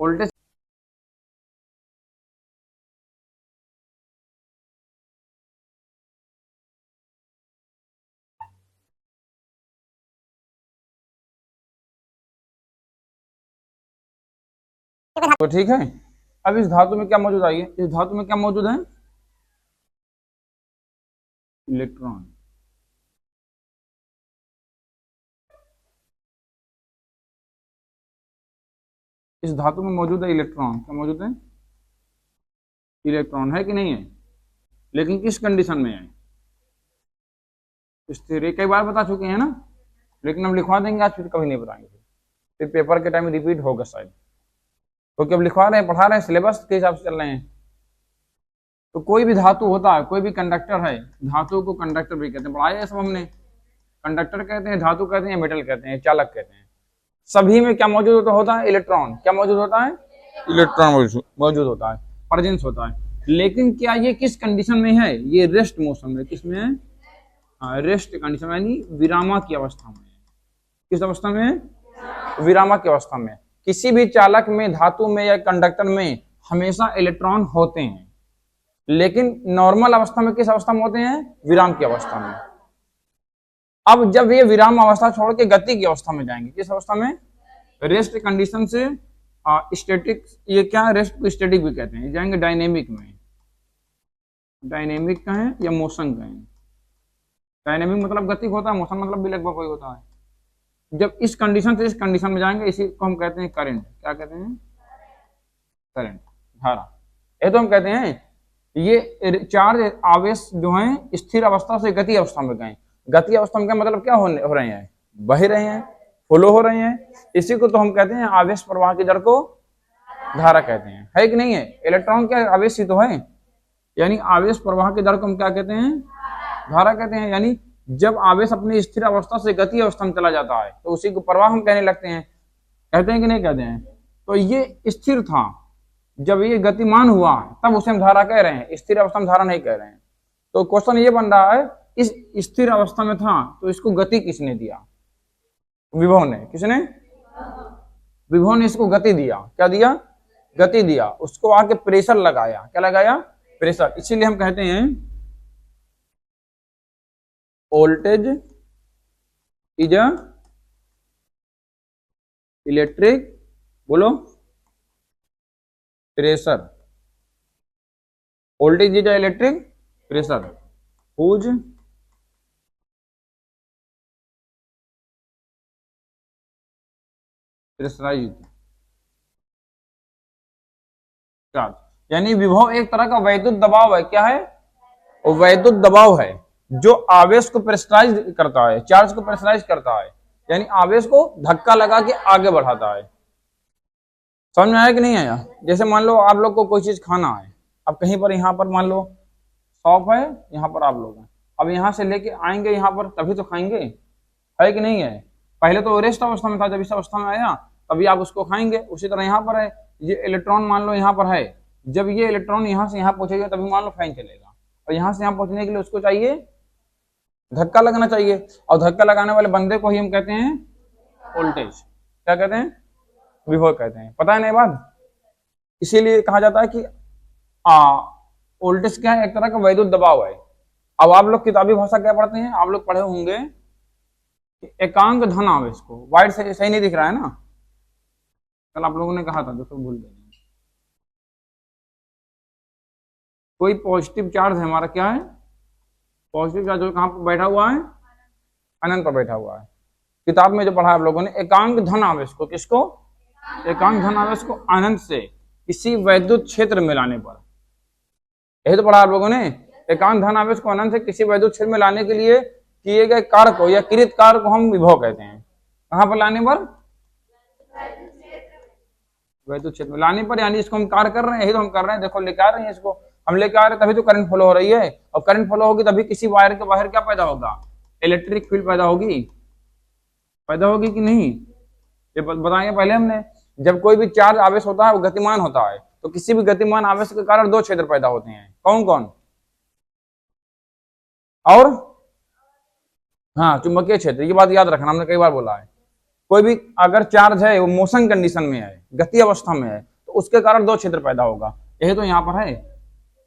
Voltage तो ठीक है। अब इस धातु में क्या मौजूद है, इस धातु में क्या मौजूद है, इलेक्ट्रॉन। इस धातु में मौजूद है इलेक्ट्रॉन, क्या मौजूद है, इलेक्ट्रॉन है कि नहीं है, लेकिन किस कंडीशन में है, स्थिर। कई बार बता चुके हैं ना, लेकिन हम लिखवा देंगे आज, फिर कभी नहीं बताएंगे, फिर पेपर के टाइम में रिपीट होगा शायद, क्योंकि अब लिखवा रहे हैं, पढ़ा रहे हैं, सिलेबस के हिसाब से चल रहे हैं। तो कोई भी धातु होता है, कोई भी कंडक्टर है, धातु को कंडक्टर भी कहते हैं, पढ़ाया है सब हमने। कंडक्टर कहते हैं, धातु कहते हैं, मेटल कहते हैं, चालक कहते हैं। सभी में क्या मौजूद होता है, इलेक्ट्रॉन। क्या मौजूद होता है, इलेक्ट्रॉन मौजूद होता है, प्रेजेंस होता है। लेकिन क्या ये किस कंडीशन में है, ये रेस्ट मोशन में, किसमें है, रेस्ट कंडीशन में, यानी विरामा की अवस्था में। किस अवस्था में, विरामा की अवस्था में। किसी भी चालक में, धातु में या कंडक्टर में हमेशा इलेक्ट्रॉन होते हैं, लेकिन नॉर्मल अवस्था में किस अवस्था में होते हैं, विराम की अवस्था में। अब जब ये विराम अवस्था छोड़ के गति की अवस्था में जाएंगे, किस अवस्था में, रेस्ट कंडीशन से स्टैटिक, ये क्या, रेस्ट को स्टैटिक भी कहते हैं, जाएंगे डायनेमिक में। डायनेमिक का है या मोशन का है, डायनेमिक मतलब गति होता है, मोशन मतलब भी लगभग वही होता है। जब इस कंडीशन से इस कंडीशन में जाएंगे, इसी को हम कहते हैं करंट। क्या कहते हैं, करंट, धारा। ये तो हम कहते हैं ये चार्ज आवेश जो है स्थिर अवस्था से गति अवस्था में गए। गति अवस्था में क्या मतलब, क्या हो रहे हैं, बह रहे हैं, फ्लो हो रहे हैं। इसी को तो हम कहते हैं आवेश प्रवाह की दर को धारा कहते हैं, है कि नहीं है। इलेक्ट्रॉन क्या आवेश ही तो है, यानी आवेश प्रवाह की दर को हम क्या कहते हैं, धारा कहते हैं। यानी जब आवेश अपनी स्थिर अवस्था से गति अवस्था में चला जाता है तो उसी को प्रवाह हम कहने लगते हैं, कहते हैं कि नहीं कहते हैं। तो ये स्थिर था, जब ये गतिमान हुआ तब उसे हम धारा कह रहे हैं, स्थिर अवस्था में धारा नहीं कह रहे हैं। तो क्वेश्चन ये बन रहा है, इस स्थिर अवस्था में था तो इसको गति किसने दिया, विभव ने। किसने, विभव ने इसको गति दिया। क्या दिया, गति दिया। उसको आके प्रेशर लगाया, क्या लगाया, प्रेशर। इसीलिए हम कहते हैं वोल्टेज इज अ इलेक्ट्रिक, बोलो, pressure. Voltage is a electric pressure whose pressurized charge. यानी विभव एक तरह का वैद्युत दबाव है। क्या है, वो वैद्युत दबाव है जो आवेश को प्रेशराइज करता है, चार्ज को प्रेशराइज करता है, यानी आवेश को धक्का लगा के आगे बढ़ाता है। समझ में आया कि नहीं आया। जैसे मान लो आप लोग को कोई चीज खाना है, अब कहीं पर, यहाँ पर मान लो शॉप है, यहाँ पर आप लोग हैं, अब यहाँ से लेके आएंगे यहाँ पर तभी तो खाएंगे, है कि नहीं है। पहले तो रेस्ट अवस्था में था, जब इस अवस्था में आया तभी आप उसको खाएंगे। उसी तरह यहाँ पर है, ये इलेक्ट्रॉन मान लो यहाँ पर है, जब ये इलेक्ट्रॉन यहाँ से यहाँ पहुंचेगा तभी मान लो फैन चलेगा, और यहाँ से यहाँ पहुंचने के लिए उसको चाहिए धक्का लगना चाहिए, और धक्का लगाने वाले बंदे को ही हम कहते हैं वोल्टेज। क्या कहते हैं, विभव कहते हैं। पता है नहीं बात। इसीलिए कहा जाता है कि वोल्टेज क्या है, एक तरह का वैद्युत दबाव है। अब आप लोग किताबी भाषा क्या पढ़ते हैं, आप लोग पढ़े होंगे एकांक धन आवेश को, वाइट से सही नहीं दिख रहा है ना, कल आप लोगों ने कहा था, दोस्तों भूल गए। कोई पॉजिटिव चार्ज है हमारा, क्या है, पॉजिटिव चार्ज, जो कहां पर बैठा हुआ है, अनंत पर बैठा हुआ है। किताब में जो पढ़ा आप लोगों ने, एकांक धन आवेश को, किसको, एकांक धन आवेश को अनंत से किसी वैद्युत क्षेत्र में लाने पर, यही तो पढ़ा आप लोगों ने। एकांक धन आवेश को अनंत से किसी वैद्युत क्षेत्र में लाने के लिए किए गए कार्य को या कृत कार्य को हम विभव कहते हैं। कहां पर लाने पर, वैद्युत क्षेत्र में लाने पर, यानी इसको हम कार्य कर रहे हैं, यही तो हम कर रहे हैं। देखो लेके आ रहे हैं इसको, हम लेके आ रहे हैं तभी तो करंट फ्लो हो रही है, और करंट फ्लो होगी तभी किसी वायर के बाहर क्या पैदा होगा, इलेक्ट्रिक फील्ड पैदा होगी, पैदा होगी कि नहीं, ये बताएंगे पहले हमने। जब कोई भी चार्ज आवेश होता है वो गतिमान होता है, तो किसी भी गतिमान आवेश के कारण दो क्षेत्र पैदा होते हैं। कौन कौन, और हाँ, चुंबकीय क्षेत्र। ये बात याद रखना, हमने कई बार बोला है। कोई भी अगर चार्ज है वो मोशन कंडीशन में है, गति अवस्था में है, तो उसके कारण दो क्षेत्र पैदा होगा। यही तो यहाँ पर है,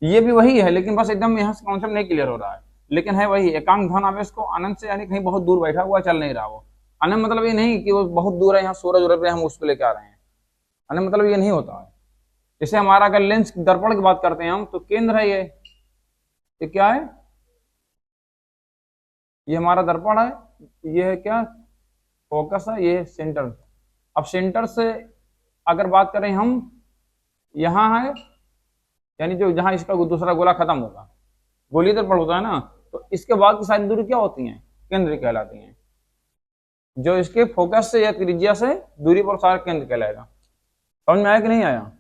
ये भी वही है, लेकिन बस एकदम यहाँ से कॉन्सेप्ट नहीं क्लियर हो रहा है, लेकिन है वही। एकांक धन आवेश को अनंत से यानी कहीं बहुत दूर बैठा हुआ, चल नहीं रहा वो। अनंत मतलब ये नहीं कि वो बहुत दूर है, यहाँ सूरज उड़ रहे हम उसको लेके आ रहे हैं। अनंत मतलब ये नहीं होता है। जैसे हमारा अगर लेंस दर्पण की बात करते हैं हम, तो केंद्र है ये क्या है, ये हमारा दर्पण है, ये है क्या, फोकस है, ये सेंटर। अब सेंटर से अगर बात करें हम, यहाँ है यानी जो जहां इसका दूसरा गोला खत्म होगा, गोली दर्पण होता है ना, तो इसके बाद की सारी दूरी क्या होती है, केंद्र कहलाती हैं। जो इसके फोकस से या त्रिज्या से दूरी पर सारा केंद्र कहलाएगा। समझ में आया कि नहीं आया?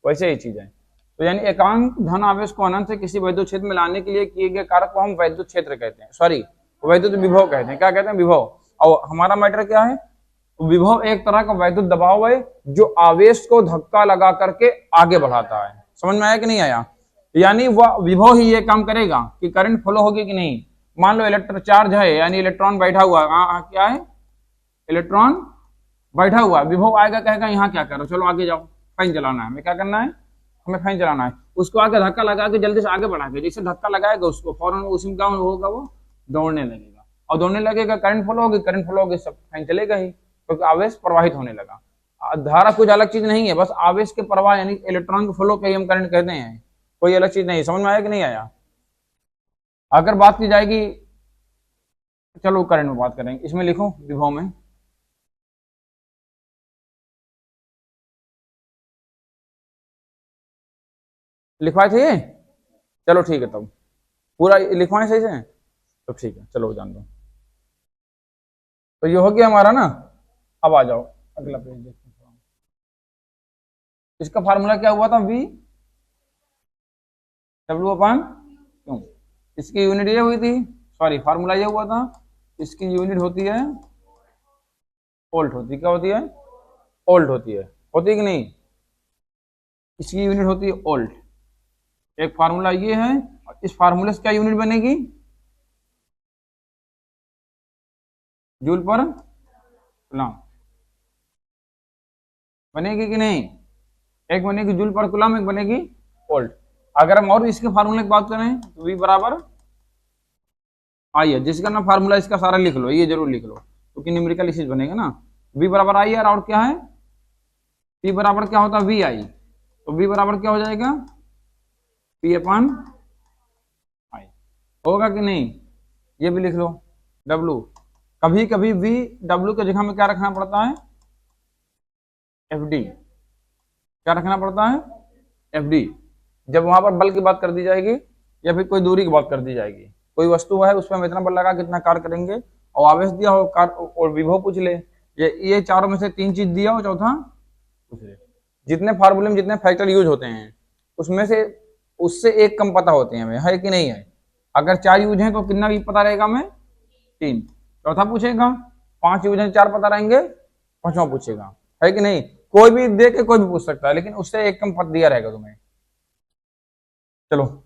वैसे ही चीज है। तो यानी एकांक धन आवेश को अनंत से किसी वैद्युत क्षेत्र में लाने के लिए किए गए कारक को हम वैद्युत क्षेत्र कहते हैं, सॉरी वैद्युत विभव कहते हैं। क्या कहते हैं? विभव। और हमारा मैटर क्या है? विभव एक तरह का वैद्युत दबाव है जो आवेश को धक्का लगा करके आगे बढ़ाता है। समझ में आया कि नहीं आया? यानी वह विभव ही ये काम करेगा कि करंट फ्लो होगी कि नहीं। मान लो इलेक्ट्रो चार्ज है, यानी इलेक्ट्रॉन बैठा हुआ है, क्या है, इलेक्ट्रॉन बैठा हुआ, विभव आएगा कहेगा यहाँ क्या करो, चलो आगे जाओ, फैन चलाना है, हमें क्या करना है, हमें फैन चलाना है। उसको आगे धक्का लगा के जल्दी से आगे बढ़ा के, जैसे धक्का लगाएगा उसको फौरन उसी में क्या होगा, वो दौड़ने लगेगा, और दौड़ने लगेगा, करंट फ्लो होगी, करंट फ्लो होगी, सब फैन चलेगा ही, क्योंकि आवेश प्रवाहित होने लगा। धारा कुछ अलग चीज नहीं है, बस आवेश के प्रवाह यानी इलेक्ट्रॉन के फ्लो के हम करंट कहते हैं, कोई अलग चीज नहीं। समझ में आया कि नहीं आया? अगर बात की जाएगी, चलो करंट में बात करेंगे, इसमें लिखो विभव में, लिखवाए थे ये, चलो ठीक है, तब पूरा लिखवाए सही से, तो ठीक है, चलो जान दो। तो ये हो गया हमारा ना। अब आ जाओ अगला पेज देखते हैं। इसका फार्मूला क्या हुआ था, V W अपन क्यों, इसकी यूनिट ये हुई थी, सॉरी फार्मूला ये हुआ था, इसकी यूनिट होती है वोल्ट, होती क्या होती है, वोल्ट होती है कि नहीं, इसकी यूनिट होती है वोल्ट। एक फार्मूला ये है, और इस फार्मूले से क्या यूनिट बनेगी, जूल पर कूलम बनेगी कि नहीं, एक बनेगी जूल पर कूलम, एक बनेगी वोल्ट। अगर हम और इसके फार्मूले की बात करें तो V बराबर आई है, जिसका ना फार्मूला इसका सारा लिख लो, ये जरूर लिख लो, क्योंकि न्यूमेरिकल इसी बनेगा ना। V बराबर आई है, और क्या है, P बराबर क्या होता है, V आई, तो V बराबर क्या हो जाएगा, P अपन आई, होगा कि नहीं, ये भी लिख लो। W, कभी कभी V W के जगह में क्या रखना पड़ता है, FD, क्या रखना पड़ता है, FD, जब वहां पर बल की बात कर दी जाएगी या फिर कोई दूरी की बात कर दी जाएगी, कोई वस्तु है उस पर हम इतना बल लगा कितना कार्य करेंगे, और आवेश दिया हो और विभव पूछ ले, ये चारों में से तीन चीज दिया हो, चौथा पूछ ले। जितने फार्मूले में जितने फैक्टर यूज होते हैं उसमें से उससे एक कम पता होते हैं हमें, है कि नहीं है। अगर 4 यूज हैं तो कितना भी पता रहेगा हमें, 3, चौथा पूछेगा, 5 यूज हैं 4 पता रहेंगे, 5वां पूछेगा, है कि नहीं। कोई भी दे के कोई भी पूछ सकता है, लेकिन उससे एक कम पता दिया रहेगा तुम्हें। चलो